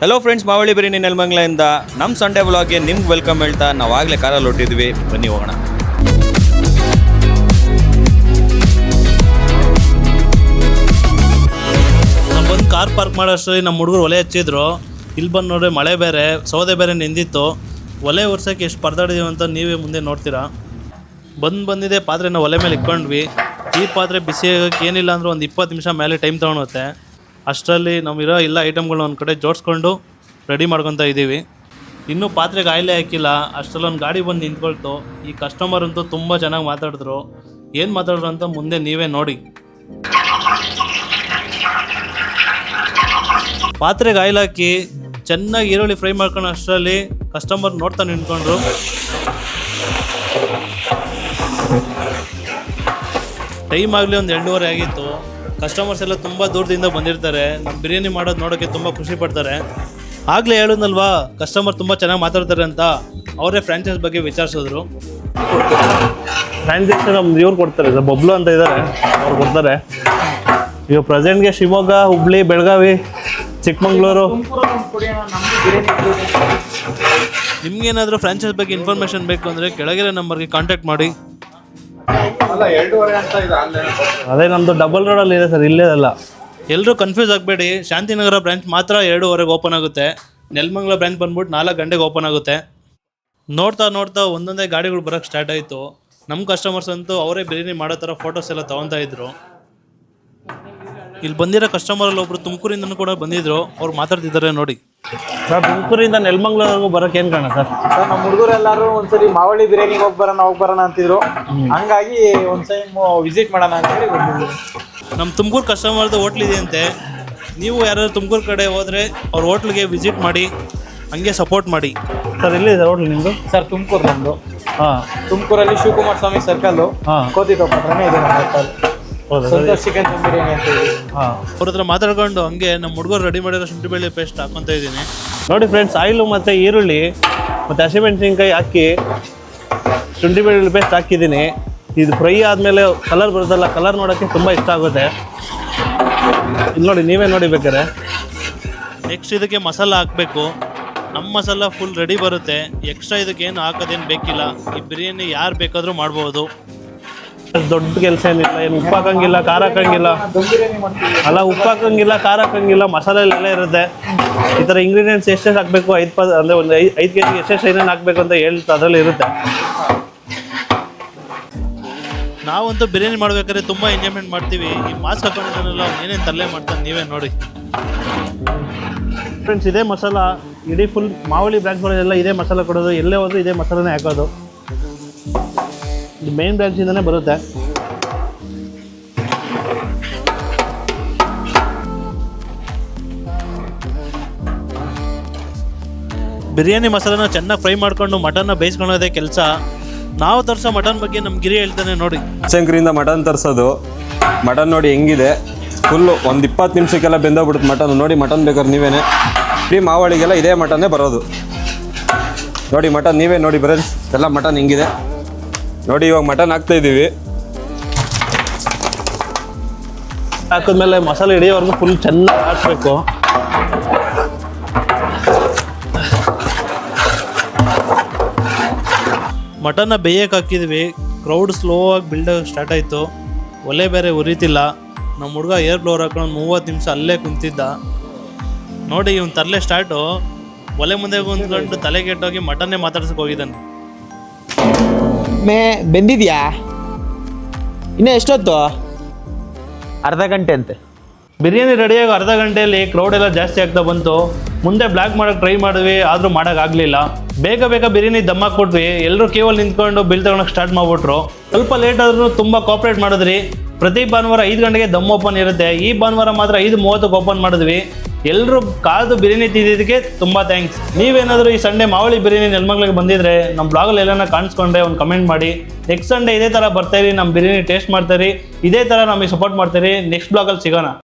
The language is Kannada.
ಹಲೋ ಫ್ರೆಂಡ್ಸ್, ಮಾವಳಿ ಬಿರಿಯಾನಿ ನೆಲಮಂಗಲದಿಂದ ನಮ್ಮ ಸಂಡೇ ವ್ಲಾಗ್ಗೆ ನಿಮ್ಗೆ ವೆಲ್ಕಮ್ ಹೇಳ್ತಾ ನಾವು ಆಗಲೇ ಕಾರಲ್ಲಿ ಹೊಟ್ಟಿದ್ವಿ. ಬನ್ನಿ ಹೋಗೋಣ. ನಾವು ಬಂದು ಕಾರ್ ಪಾರ್ಕ್ ಮಾಡೋಷ್ಟರಲ್ಲಿ ನಮ್ಮ ಹುಡುಗರು ಒಲೆ ಹಚ್ಚಿದ್ರು. ಇಲ್ಲಿ ಬಂದು ನೋಡ್ರಿ ಮಳೆ ಬೇರೆ, ಸೌದೆ ಬೇರೆ ನಿಂದಿತ್ತು. ಒಲೆ ಒರ್ಸೋಕ್ಕೆ ಎಷ್ಟು ಪರದಾಡಿದೀವಿ ಅಂತ ನೀವೇ ಮುಂದೆ ನೋಡ್ತೀರಾ. ಬಂದಿದೆ ಪಾತ್ರೆನ ಒಲೆ ಮೇಲೆ ಇಟ್ಕೊಂಡ್ವಿ. ಈ ಪಾತ್ರೆ ಬಿಸಿ ಆಗೋಕ್ಕೆ ಏನಿಲ್ಲ ಅಂದರೂ ಒಂದು 20 ನಿಮಿಷ ಮೇಲೆ ಟೈಮ್ ತೊಗೊಳುತ್ತೆ. ಅಷ್ಟರಲ್ಲಿ ನಮ್ಮಿರೋ ಎಲ್ಲ ಐಟಮ್ಗಳನ್ನ ಒಂದು ಕಡೆ ಜೋಡಿಸ್ಕೊಂಡು ರೆಡಿ ಮಾಡ್ಕೊತಾ ಇದ್ದೀವಿ. ಇನ್ನೂ ಪಾತ್ರೆಗೆ ಆಯಿಲೇ ಹಾಕಿಲ್ಲ. ಅಷ್ಟರಲ್ಲಿ ಒಂದು ಗಾಡಿ ಬಂದು ನಿಂತ್ಕೊಳ್ತು. ಈ ಕಸ್ಟಮರ್ ಅಂತೂ ತುಂಬ ಚೆನ್ನಾಗಿ ಮಾತಾಡಿದ್ರು. ಏನು ಮಾತಾಡಿದ್ರು ಅಂತ ಮುಂದೆ ನೀವೇ ನೋಡಿ. ಪಾತ್ರೆಗೆ ಆಯಿಲ್ ಹಾಕಿ ಚೆನ್ನಾಗಿ ಈರುಳ್ಳಿ ಫ್ರೈ ಮಾಡ್ಕೊಂಡು ಅಷ್ಟರಲ್ಲಿ ಕಸ್ಟಮರ್ ನೋಡ್ತಾ ನಿಂತ್ಕೊಂಡ್ರು. ಟೈಮ್ ಆಗಲಿ ಒಂದು 2:30 ಆಗಿತ್ತು. ಕಸ್ಟಮರ್ಸ್ ಎಲ್ಲ ತುಂಬ ದೂರದಿಂದ ಬಂದಿರ್ತಾರೆ. ನಮ್ಮ ಬಿರಿಯಾನಿ ಮಾಡೋದು ನೋಡೋಕ್ಕೆ ತುಂಬ ಖುಷಿ ಪಡ್ತಾರೆ. ಆಗಲೇ ಹೇಳೋದಲ್ವಾ, ಕಸ್ಟಮರ್ ತುಂಬ ಚೆನ್ನಾಗಿ ಮಾತಾಡ್ತಾರೆ ಅಂತ. ಅವರೇ ಫ್ರಾಂಚೈಸ್ ಬಗ್ಗೆ ವಿಚಾರಿಸಿದ್ರು. ಫ್ರಾಂಚೈಸ್ ನಮ್ದು ಇವ್ರು ಕೊಡ್ತಾರೆ, ಬಬ್ಲು ಅಂತ ಇದ್ದಾರೆ, ಅವ್ರು ಕೊಡ್ತಾರೆ. ಈಗ ಪ್ರೆಸೆಂಟ್ಗೆ ಶಿವಮೊಗ್ಗ, ಹುಬ್ಳಿ, ಬೆಳಗಾವಿ, ಚಿಕ್ಕಮಂಗ್ಳೂರು. ನಿಮ್ಗೇನಾದರೂ ಫ್ರಾಂಚೈಸ್ ಬಗ್ಗೆ ಇನ್ಫಾರ್ಮೇಷನ್ ಬೇಕು ಅಂದರೆ ಕೆಳಗಿರೋ ನಂಬರ್ಗೆ ಕಾಂಟ್ಯಾಕ್ಟ್ ಮಾಡಿ. ಅದೇ ನಮ್ಮದು ಡಬಲ್ ರೋಡಲ್ಲಿ ಇದೆ ಸರ್, ಇಲ್ಲೇ ಅಲ್ಲ. ಎಲ್ಲರೂ ಕನ್ಫ್ಯೂಸ್ ಆಗಬೇಡಿ. ಶಾಂತಿನಗರ ಬ್ರಾಂಚ್ ಮಾತ್ರ 2:30 ಓಪನ್ ಆಗುತ್ತೆ. ನೆಲಮಂಗಲ ಬ್ರಾಂಚ್ ಬಂದ್ಬಿಟ್ಟು 4 ಗಂಟೆಗೆ ಓಪನ್ ಆಗುತ್ತೆ. ನೋಡ್ತಾ ಒಂದೊಂದೇ ಗಾಡಿಗಳು ಬರೋಕ್ಕೆ ಸ್ಟಾರ್ಟ್ ಆಯಿತು. ನಮ್ಮ ಕಸ್ಟಮರ್ಸ್ ಅಂತೂ ಅವರೇ ಬಿರಿಯಾನಿ ಮಾಡೋ ಥರ ಫೋಟೋಸ್ ಎಲ್ಲ ತೊಗೊತಾ ಇದ್ರು. ಇಲ್ಲಿ ಬಂದಿರೋ ಕಸ್ಟಮರಲ್ಲಿ ಒಬ್ಬರು ತುಮಕೂರಿಂದನೂ ಕೂಡ ಬಂದಿದ್ರು. ಅವ್ರು ಮಾತಾಡ್ತಿದ್ದಾರೆ ನೋಡಿ. ಸರ್, ತುಮಕೂರಿಂದ ನೆಲಮಂಗಲವರೆಗೂ ಬರೋಕ್ಕೆ ಏನು ಕಾರಣ ಸರ್? ಸರ್, ನಮ್ಮ ಹುಡುಗರು ಎಲ್ಲರೂ ಒಂದ್ಸರಿ ಮಾವಳಿ ಬಿರಿಯಾನಿಗೆ ಹೋಗಿ ಬರೋಣ ಅಂತಿದ್ರು. ಹಂಗಾಗಿ ಒಂದು ಟೈಮ್ ವಿಸಿಟ್ ಮಾಡೋಣ ಅಂತೇಳಿ ಬಂದಿದ್ವಿ. ನಮ್ಮ ತುಮಕೂರು ಕಸ್ಟಮರ್ದು ಹೋಟ್ಲ್ ಇದೆ ಅಂತೆ. ನೀವು ಯಾರಾದ್ರು ತುಮಕೂರು ಕಡೆ ಹೋದರೆ ಅವ್ರ ಹೋಟ್ಲಿಗೆ ವಿಸಿಟ್ ಮಾಡಿ, ಹಂಗೆ ಸಪೋರ್ಟ್ ಮಾಡಿ. ಸರ್, ಎಲ್ಲಿ ಸರ್ ಹೋಟ್ಲ್ ನಿಮ್ಮದು? ಸರ್, ತುಮಕೂರು ನಮ್ಮದು. ಹಾಂ, ತುಮಕೂರಲ್ಲಿ ಶಿವಕುಮಾರ ಸ್ವಾಮಿ ಸರ್ಕಲ್ಲು, ಕೋತಿ ತೊಗೊಂಡ್ರೆ ಇದೆ ನಮ್ಮ ಹೋಟೆಲ್. ಸಂತೋಷ್ ಚಿಕನ್ ಬಿರಿಯಾನಿ ಅಂತ ಹೇಳಿ. ಹಾಂ, ಅವ್ರ ಹತ್ರ ಮಾತಾಡ್ಕೊಂಡು ಹಂಗೆ ನಮ್ಮ ಹುಡುಗರು ರೆಡಿ ಮಾಡಿರೋ ಶುಂಠಿ ಬೆಳ್ಳುಳ್ಳಿ ಪೇಸ್ಟ್ ಹಾಕ್ಕೊತಾ ಇದ್ದೀನಿ. ನೋಡಿ ಫ್ರೆಂಡ್ಸ್, ಆಯಿಲು ಮತ್ತು ಈರುಳ್ಳಿ ಮತ್ತು ಹಸಿಮೆಣಸಿನ್ಕಾಯಿ ಹಾಕಿ ಶುಂಠಿ ಬೆಳ್ಳುಳ್ಳಿ ಪೇಸ್ಟ್ ಹಾಕಿದ್ದೀನಿ. ಇದು ಫ್ರೈ ಆದಮೇಲೆ ಕಲರ್ ಬರುತ್ತಲ್ಲ, ಕಲರ್ ನೋಡೋಕ್ಕೆ ತುಂಬ ಇಷ್ಟ ಆಗುತ್ತೆ. ಇಲ್ಲಿ ನೋಡಿ, ನೀವೇ ನೋಡಿ ಬೇಕಾರೆ. ನೆಕ್ಸ್ಟ್ ಇದಕ್ಕೆ ಮಸಾಲ ಹಾಕಬೇಕು. ನಮ್ಮ ಮಸಾಲ ಫುಲ್ ರೆಡಿ ಬರುತ್ತೆ. ಎಕ್ಸ್ಟ್ರಾ ಇದಕ್ಕೆ ಏನು ಹಾಕೋದೇನು ಬೇಕಿಲ್ಲ. ಈ ಬಿರಿಯಾನಿ ಯಾರು ಬೇಕಾದರೂ ಮಾಡ್ಬೋದು. ದೊಡ್ಡ ಕೆಲಸ ಏನಿಲ್ಲ. ಏನು ಉಪ್ಪು ಹಾಕಂಗಿಲ್ಲ, ಖಾರ ಹಾಕಂಗಿಲ್ಲ. ಅಲ್ಲ, ಉಪ್ಪು ಹಾಕಂಗಿಲ್ಲ, ಖಾರ ಹಾಕಂಗಿಲ್ಲ, ಮಸಾಲೆಲ್ಲ ಇರುತ್ತೆ. ಈ ಥರ ಇಂಗ್ರೀಡಿಯೆಂಟ್ಸ್ ಎಷ್ಟೆಷ್ಟು ಹಾಕಬೇಕು, ಅಂದರೆ ಒಂದು 5 kg ಎಷ್ಟೆಷ್ಟು ಏನೇನು ಹಾಕಬೇಕು ಅಂತ ಹೇಳ್ತಾ ಅದರಲ್ಲಿ ಇರುತ್ತೆ. ನಾವಂತೂ ಬಿರಿಯಾನಿ ಮಾಡ್ಬೇಕಾದ್ರೆ ತುಂಬ ಎಂಜಾಯ್ಮೆಂಟ್ ಮಾಡ್ತೀವಿ. ಈ ಮಾಸ್ಕ್ ಹಾಕೊಂಡಿದ್ದಾನೆಲ್ಲ ಏನೇನು ತರಲೆ ಮಾಡ್ತಾನೆ ನೀವೇ ನೋಡಿ. ಫ್ರೆಂಡ್ಸ್, ಇದೇ ಮಸಾಲ ಇಡೀ ಫುಲ್ ಮಾವಳಿ ಬ್ರಾಂಚ್ಗಳೆಲ್ಲ ಇದೇ ಮಸಾಲ ಕೊಡೋದು. ಎಲ್ಲೇ ಹೋದರೂ ಇದೇ ಮಸಾಲನೇ ಹಾಕೋದು. ಇದು ಮೇನ್ ಬ್ರಾಂಚಿಂದನೇ ಬರುತ್ತೆ. ಬಿರಿಯಾನಿ ಮಸಾಲನ ಚೆನ್ನಾಗಿ ಫ್ರೈ ಮಾಡ್ಕೊಂಡು ಮಟನ್ನ ಬೇಯಿಸ್ಕೊಳ್ಳೋದೇ ಕೆಲಸ. ನಾವು ತರಿಸೋ ಮಟನ್ ಬಗ್ಗೆ ನಮ್ಮ ಗಿರಿ ಹೇಳ್ತಾನೆ ನೋಡಿ. ಶಂಕರಿಂದ ಮಟನ್ ತರಿಸೋದು. ಮಟನ್ ನೋಡಿ ಹೆಂಗಿದೆ, ಫುಲ್ಲು ಒಂದು 20 ನಿಮಿಷಕ್ಕೆಲ್ಲ ಬೆಂದೋಗ್ಬಿಡುತ್ತೆ ಮಟನ್. ನೋಡಿ, ಮಟನ್ ಬೇಕಾದ್ರೆ ನೀವೇ ಫ್ರೀ ಮಾವಳಿಗೆಲ್ಲ ಇದೇ ಮಟನ್ನೇ ಬರೋದು. ನೋಡಿ ಮಟನ್ ನೀವೇ ನೋಡಿ ಬರೋದು ಎಲ್ಲ ಮಟನ್ ಹೆಂಗಿದೆ ನೋಡಿ. ಇವಾಗ ಮಟನ್ ಹಾಕ್ತಾಯಿದ್ದೀವಿ. ಹಾಕಿದ್ಮೇಲೆ ಮಸಾಲೆ ಹಿಡಿಯೋವರೆಗೂ ಫುಲ್ ಚೆನ್ನಾಗಿ ಹಾಕಬೇಕು. ಮಟನ್ನ ಬೇಯಕ್ಕೆ ಹಾಕಿದ್ವಿ. ಕ್ರೌಡ್ ಸ್ಲೋ ಆಗಿ ಬಿಲ್ಡ್ ಆಗೋಕ್ಕೆ ಸ್ಟಾರ್ಟ್ ಆಯಿತು. ಒಲೆ ಬೇರೆ ಉರಿತಿಲ್ಲ. ನಮ್ಮ ಹುಡುಗ ಏರ್ ಬ್ಲೋರ್ ಹಾಕೊಂಡು 30 ನಿಮಿಷ ಅಲ್ಲೇ ಕುಂತಿದ್ದ. ನೋಡಿ, ಇವ್ನು ತರಲೆ ಸ್ಟಾರ್ಟು. ಒಲೆ ಮುಂದೆ ಕುಂತ್ಕೊಂಡು ತಲೆ ಕೆಟ್ಟೋಗಿ ಮಟನ್ನೇ ಮಾತಾಡ್ಸಕ್ಕೆ ಹೋಗಿದ್ದಾನೆ. ಬೆಂದಿದ್ಯಾ? ಇನ್ನೂ ಎಷ್ಟೊತ್ತು? ಅರ್ಧ ಗಂಟೆ ಅಂತೆ. ಬಿರಿಯಾನಿ ರೆಡಿಯಾಗಿ ಅರ್ಧ ಗಂಟೆಯಲ್ಲಿ ಕ್ರೌಡ್ ಎಲ್ಲ ಜಾಸ್ತಿ ಆಗ್ತಾ ಬಂತು. ಮುಂದೆ ಬ್ಲ್ಯಾಕ್ ಮಾಡೋಕ್ಕೆ ಟ್ರೈ ಮಾಡಿದ್ವಿ, ಆದರೂ ಮಾಡೋಕ್ಕಾಗಲಿಲ್ಲ. ಬೇಗ ಬಿರಿಯಾನಿ ದಮ್ ಹಾಕ್ಬಿಟ್ವಿ. ಎಲ್ಲರೂ ಕೇವಲ್ ನಿಂತ್ಕೊಂಡು ಬಿಲ್ ತಗೊಳಕ್ಕೆ ಸ್ಟಾರ್ಟ್ ಮಾಡಿಬಿಟ್ರು. ಸ್ವಲ್ಪ ಲೇಟ್ ಆದರೂ ತುಂಬ ಕೋಆಪ್ರೇಟ್ ಮಾಡಿದ್ರಿ. ಪ್ರತಿ ಭಾನುವಾರ 5 ಗಂಟೆಗೆ ದಮ್ ಓಪನ್ ಇರುತ್ತೆ. ಈ ಭಾನುವಾರ ಮಾತ್ರ 5:30ಕ್ಕೆ ಓಪನ್ ಮಾಡಿದ್ವಿ. ಎಲ್ಲರೂ ಕಾದು ಬಿರಿಯಾನಿ ತಿಂದಿದ್ದಕ್ಕೆ ತುಂಬ ಥ್ಯಾಂಕ್ಸ್. ನೀವೇನಾದರೂ ಈ ಸಂಡೇ ಮಾವಳಿ ಬಿರಿಯಾನಿ ನೆಲಮಂಗಲಕ್ಕೆ ಬಂದಿದ್ರೆ ನಮ್ಮ ಬ್ಲಾಗಲ್ಲಿ ಎಲ್ಲನ ಕಾಣಿಸ್ಕೊಂಡ್ರೆ ಒಂದು ಕಮೆಂಟ್ ಮಾಡಿ. ನೆಕ್ಸ್ಟ್ ಸಂಡೇ ಇದೇ ಥರ ಬರ್ತಾಯಿರಿ, ನಮ್ಮ ಬಿರಿಯಾನಿ ಟೇಸ್ಟ್ ಮಾಡ್ತಾಯಿರಿ, ಇದೇ ಥರ ನಮಗೆ ಸಪೋರ್ಟ್ ಮಾಡ್ತಾಯಿರಿ. ನೆಕ್ಸ್ಟ್ ಬ್ಲಾಗಲ್ಲಿ ಸಿಗೋಣ.